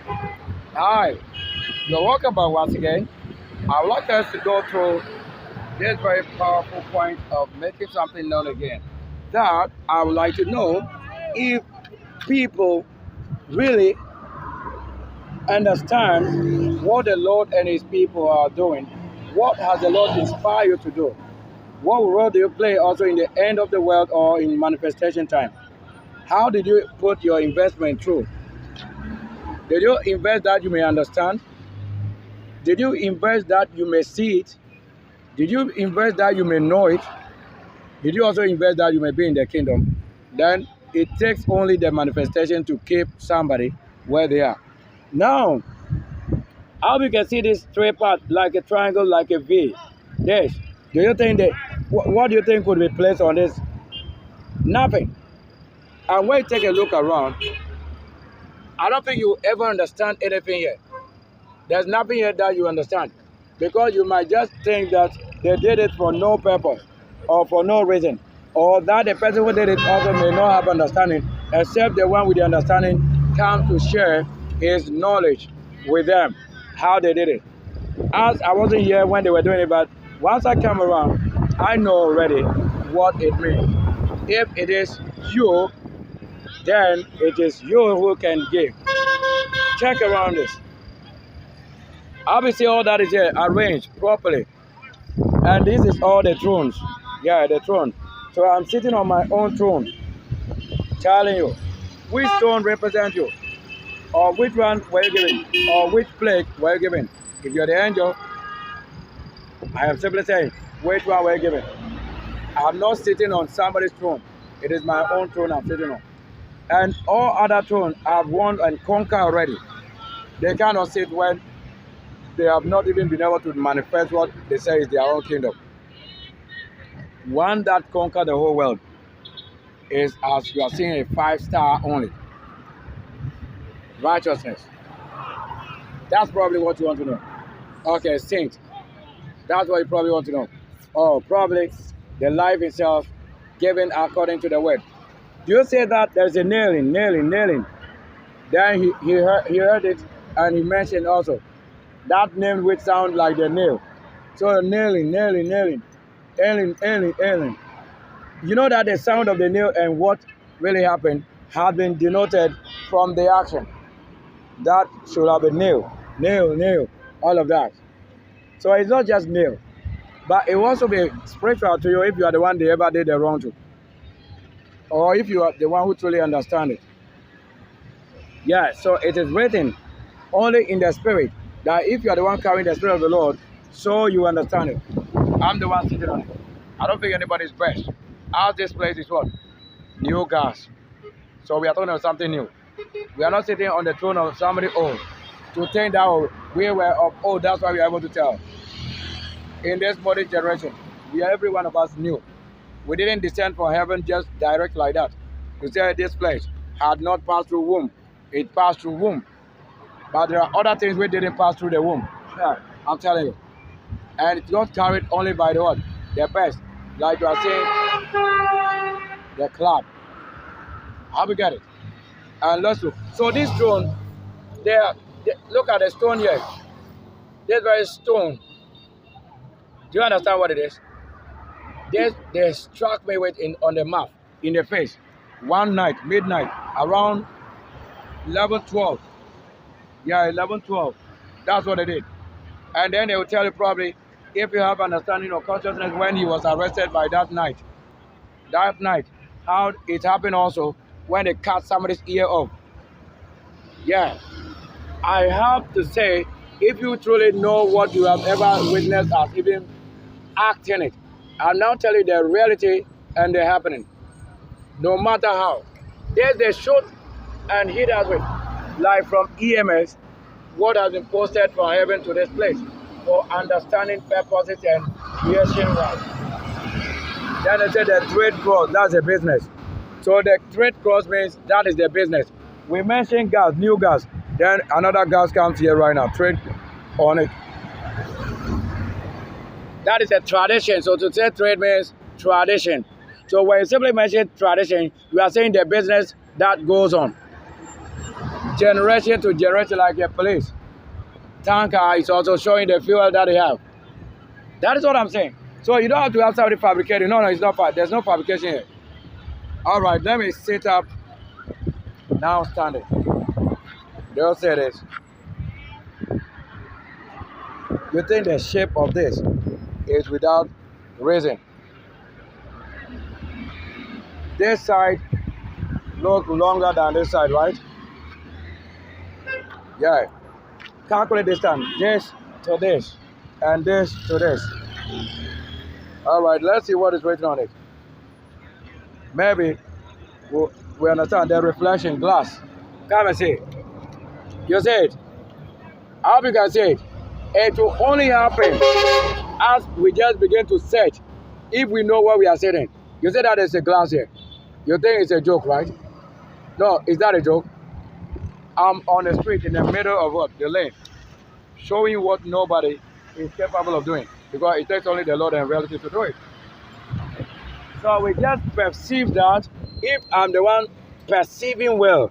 Hi, you're welcome back once again. I would like us to go through this very powerful point of making something known again. That I would like to know if people really understand what the Lord and His people are doing. What has the Lord inspired you to do? What role do you play also in the end of the world or in manifestation time? How did you put your investment through? Did you invest that you may understand? Did you invest that you may see it? Did you invest that you may know it? Did you also invest that you may be in the kingdom? Then it takes only the manifestation to keep somebody where they are. Now, how we can see this three part like a triangle, like a V? This. Do you think that what do you think could be placed on this? Nothing. And when you take a look around, I don't think you ever understand anything yet. There's nothing yet that you understand. Because you might just think that they did it for no purpose or for no reason. Or that the person who did it also may not have understanding, except the one with the understanding comes to share his knowledge with them, how they did it. As I wasn't here when they were doing it, but once I come around, I know already what it means. If it is you, then it is you who can give. Check around this. Obviously, all that is here arranged properly. And this is all the thrones. Yeah, the throne. So I'm sitting on my own throne, telling you which throne represents you, or which one were you given, or which plague were you given. If you're the angel, I am simply saying, which one were you given? I'm not sitting on somebody's throne. It is my own throne I'm sitting on. And all other thrones I've won and conquered already. They cannot sit when they have not even been able to manifest what they say is their own kingdom. One that conquered the whole world is, as you are seeing, a 5-star only. Righteousness. That's probably what you want to know. Okay, saint. That's what you probably want to know. Oh, probably the life itself given according to the word. Do you say that there's a nailing? Then he heard it and he mentioned also that name which sounds like the nail. So nailing. You know that the sound of the nail and what really happened have been denoted from the action. That should have been nail, all of that. So it's not just nail, but it will also be spiritual to you if you are the one they ever did the wrong to, or if you are the one who truly understands it. Yeah, so it is written only in the spirit that if you are the one carrying the spirit of the Lord, so you understand it. I'm the one sitting on it. I don't think anybody's best. As this place is what? New gas. So we are talking about something new. We are not sitting on the throne of somebody old to think that we were of old. That's why we are able to tell. In this modern generation, we are every one of us new. We didn't descend from heaven just direct like that. To say this place had not passed through womb. It passed through womb. But there are other things we didn't pass through the womb. Yeah, I'm telling you. And it's not carried only by the what? The best. Like you are saying, the cloud. How we get it? And let's look. So this stone, look at the stone here. This very stone. Do you understand what it is? They struck me with on the mouth, in the face. One night, midnight, around 11:12. Yeah, 11:12. That's what they did. And then they will tell you probably if you have understanding of consciousness when he was arrested by that night, how it happened also when they cut somebody's ear off. Yeah, I have to say, if you truly know what you have ever witnessed as even acting it, I'll now tell you the reality and the happening. No matter how. There's the shoot and hit us with, like from EMS, what has been posted from heaven to this place for understanding purposes and creation rights. Then they said the trade cross, that's a business. So the trade cross means that is the business. We mentioned gas, new gas. Then another gas comes here right now, trade on it. That is a tradition. So to say trade means tradition. So when you simply mention tradition, you are saying the business that goes on. generation to generation, like a police tanker is also showing the fuel that they have. That is what I'm saying. So you don't have to have somebody fabricating. No, it's not. There's no fabrication here. All right, let me sit up. Now standing. They'll say this. You think the shape of this is without reason? This side looks longer than this side, right? Yeah. Calculate this time. This to this, and this to this. All right, let's see what is written on it. Maybe we understand the reflection glass. Come and see it. You see it? I hope you can see it. It will only happen as we just begin to search if we know what we are saying. You say that there's a glass here. You think it's a joke, right? No, is that a joke? I'm on the street in the middle of what? The lane. Showing you what nobody is capable of doing. Because it takes only the Lord and reality to do it. So we just perceive that if I'm the one perceiving well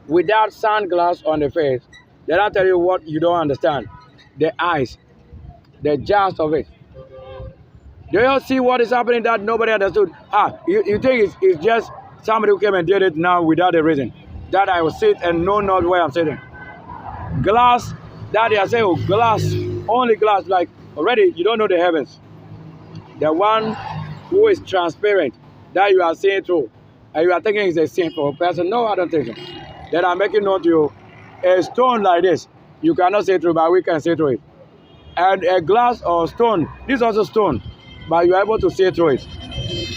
without sunglasses on the face, then I'll tell you what you don't understand. The eyes, the gist of it. Do you see what is happening that nobody understood? You think it's just somebody who came and did it now without a reason? That I will sit and know not where I'm sitting. Glass, that they are saying, oh, glass, only glass, like already you don't know the heavens. The one who is transparent, that you are seeing through, and you are thinking is a sinful person. No, I don't think so. Then I'm making known to you, a stone like this, you cannot see through, but we can see through it. And a glass or stone, this is also stone, but you are able to see through it.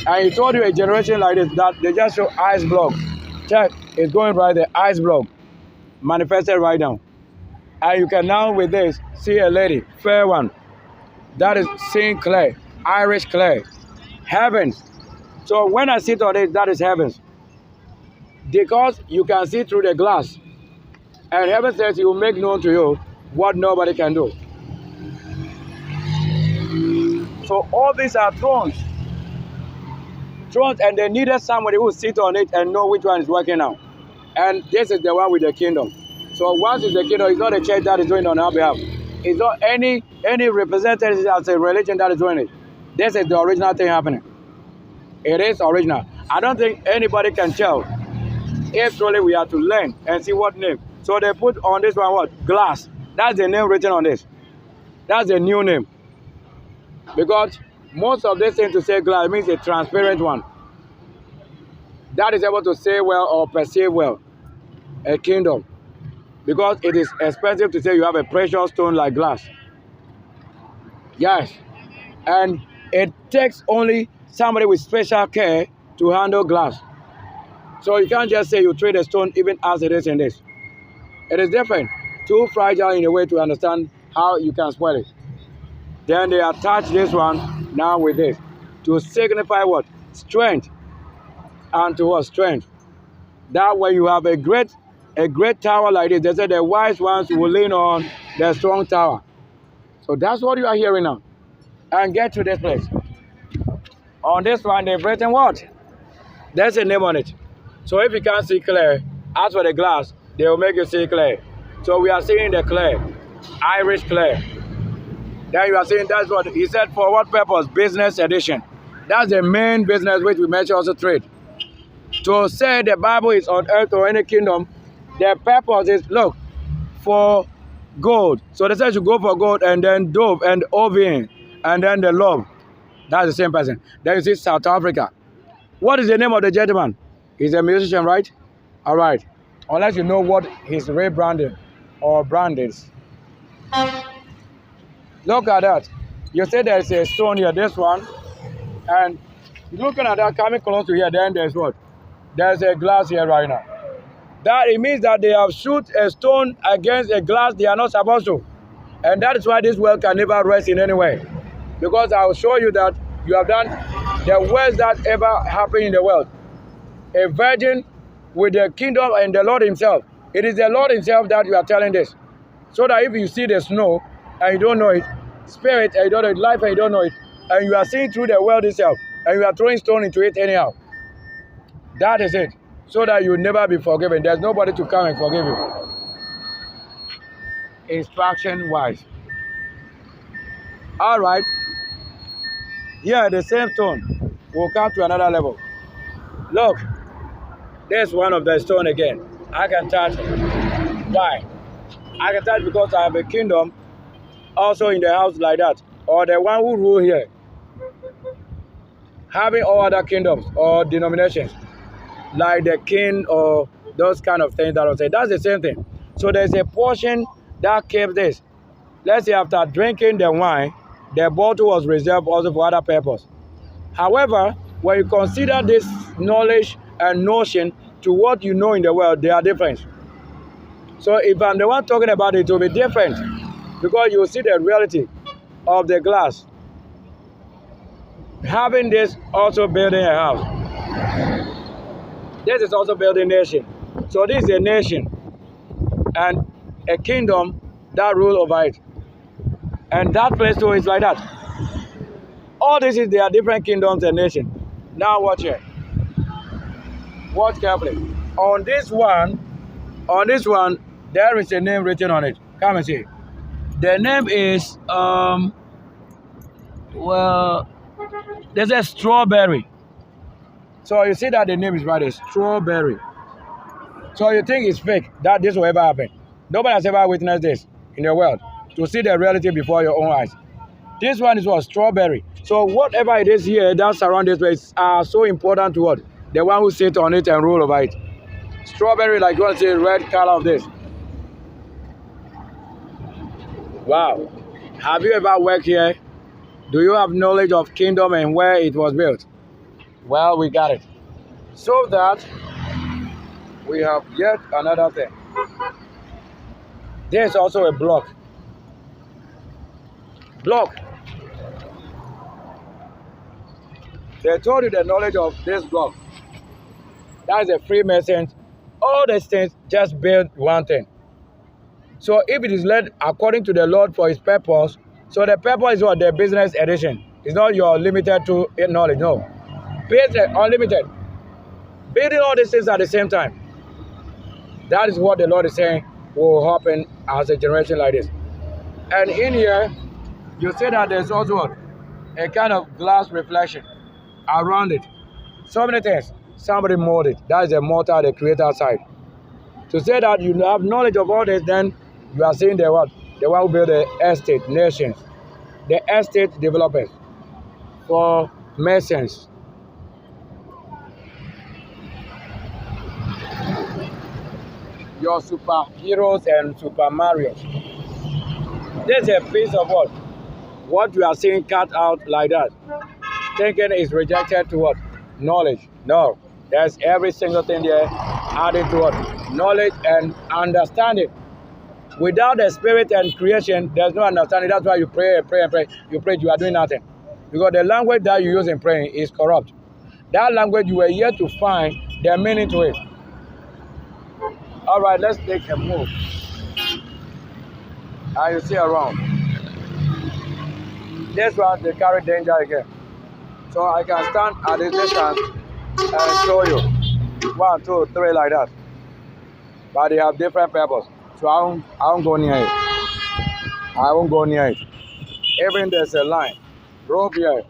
And he told you a generation like this, that they just show ice block. Check, it's going right there, ice block, manifested right now. And you can now with this, see a lady, fair one, that is seeing clear, Irish clear, heavens. So when I sit on it, that is heavens. Because you can see through the glass. And heaven says he will make known to you what nobody can do. So all these are thrones. Thrones, and they needed somebody who will sit on it and know which one is working now. And this is the one with the kingdom. So once it's the kingdom, it's not a church that is doing it on our behalf. It's not any representative as a religion that is doing it. This is the original thing happening. It is original. I don't think anybody can tell if truly we have to learn and see what name. So they put on this one what? Glass. That's the name written on this. That's the new name. Because most of this thing to say glass means a transparent one. That is able to say well or perceive well. A kingdom. Because it is expensive to say you have a precious stone like glass. Yes. And it takes only somebody with special care to handle glass. So you can't just say you trade a stone even as it is in this. It is different. Too fragile in a way to understand how you can spoil it. Then they attach this one now with this to signify what? Strength. And to what? Strength. That when you have a great tower like this, they say the wise ones will lean on the strong tower. So that's what you are hearing now. And get to this place. On this one, they've written what? There's a name on it. So if you can't see clear, ask for the glass, they will make you see clear. So we are seeing the clear, Irish clear. Then you are saying that's what he said. For what purpose? Business edition. That's the main business which we mention also trade. To say the Bible is on earth or any kingdom, the purpose is, look, for gold. So they said you go for gold and then dove and ovine and then the love. That's the same person. Then you see South Africa. What is the name of the gentleman? He's a musician, right? All right. Unless you know what his rebranding or brand is. Look at that. You say there's a stone here, this one. And looking at that, coming close to here, then there's what? There's a glass here right now. That it means that they have shoot a stone against a glass they are not supposed to. And that is why this world can never rest in any way. Because I will show you that you have done the worst that ever happened in the world. A virgin with the kingdom and the Lord himself. It is the Lord himself that you are telling this. So that if you see the snow and you don't know it, spirit and you don't know it, life and you don't know it, and you are seeing through the world itself, and you are throwing stone into it anyhow. That is it. so that you will never be forgiven. There's nobody to come and forgive you. Instruction wise. All right. Here, the same stone will come to another level. Look, there's one of the stone again. I can touch it. Why? I can touch because I have a kingdom also in the house like that. Or the one who rule here. Having all other kingdoms or denominations. Like the king or those kind of things that I say. That's the same thing. So there's a portion that keeps this. Let's say after drinking the wine, the bottle was reserved also for other purpose. However, when you consider this knowledge and notion to what you know in the world, they are different. So if I'm the one talking about it, it will be different because you will see the reality of the glass. Having this also building a house. This is also building a nation. So this is a nation and a kingdom that rule over it. And that place too is like that. All this is, there are different kingdoms and nations. Now watch here. Watch carefully. On this one, there is a name written on it. Come and see. The name is, there's a strawberry. So you see that the name is right, strawberry. So you think it's fake, that this will ever happen. Nobody has ever witnessed this in the world, to see the reality before your own eyes. This one is what? Strawberry. So whatever it is here that surrounds this place are so important to what? The one who sits on it and rule over it. Strawberry, like you want to say, red color of this. Wow. Have you ever worked here? Do you have knowledge of kingdom and where it was built? Well, we got it. So that we have yet another thing. There's also a block. Block. They told you the knowledge of this block. That is a Freemason. All these things just build one thing. So if it is led according to the Lord for his purpose, so the purpose is what? The business edition. It's not your limited to knowledge, no. Business, unlimited. Building all these things at the same time. That is what the Lord is saying will happen as a generation like this. And in here, you see that there's also what? A kind of glass reflection around it. So many things. Somebody molded. That is the mortar, the creator side. To say that you have knowledge of all this, then you are seeing the what? The one who built the estate, nations. The estate developers for masons. Your superheroes and Super Marios. This is a piece of what? What you are seeing cut out like that. Thinking is rejected to what? Knowledge. No. There's every single thing there added to what? Knowledge and understanding. Without the spirit and creation, there's no understanding. That's why you pray and pray and pray. You pray, you are doing nothing. Because the language that you use in praying is corrupt. That language you were yet to find the meaning to it. All right, let's take a move. And you see around. This one, they carry danger again. So I can stand at this distance and show you. 1, 2, 3 like that. But they have different purpose. So I won't go near it. I won't go near it. Even there's a line. Rope here.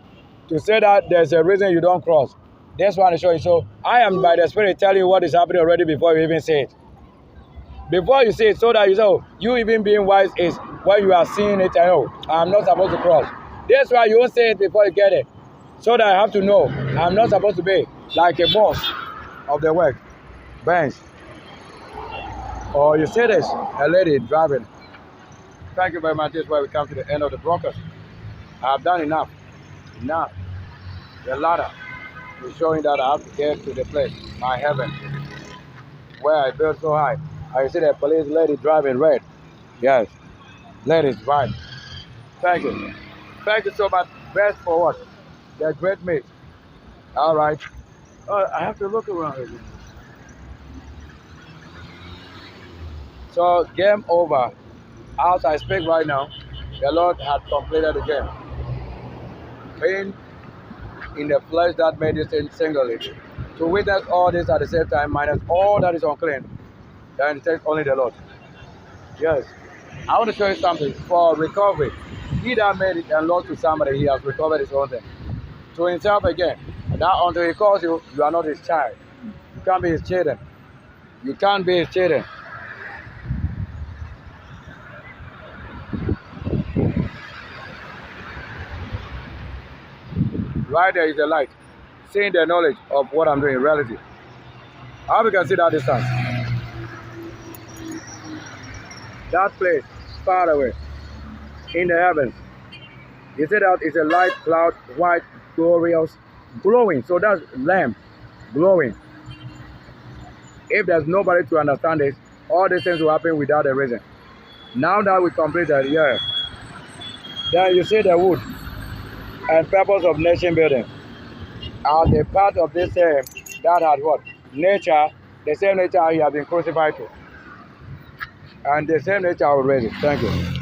To say that there's a reason you don't cross. This one is showing. So I am by the Spirit telling you what is happening already before you even say it. Before you say it, so that you know, you even being wise is when you are seeing it, I know, I'm not supposed to cross. That's why you won't say it before you get it. So that I have to know, I'm not supposed to be like a boss of the work. Bench. Or you see this, a lady driving. Thank you very much. This is where we come to the end of the broadcast. I have done enough. Enough. The ladder is showing that I have to get to the place, my heaven, where I built so high. I see the police lady driving red. Yes. Ladies, right. Thank you. Thank you so much. Best for what? They're great mates. All right. I have to look around again. So, game over. As I speak right now, the Lord had completed the game. Being in the flesh that made this thing singly, to witness all this at the same time, minus all that is unclean, then it takes only the Lord. Yes. I want to show you something for recovery. He that made it and lost to somebody, he has recovered his own thing. To himself again. And that until he calls you, you are not his child. You can't be his children. You can't be his children. Right there is the light. Seeing the knowledge of what I'm doing in reality. I hope you can see that distance. That place, far away, in the heavens. You see that it's a light cloud, white, glorious, glowing. So that's lamp, glowing. If there's nobody to understand this, all these things will happen without a reason. Now that we completed, yeah, then you see the wood and purpose of nation building as a part of this that had what? Nature, the same nature he has been crucified to. And the same nature already. Thank you.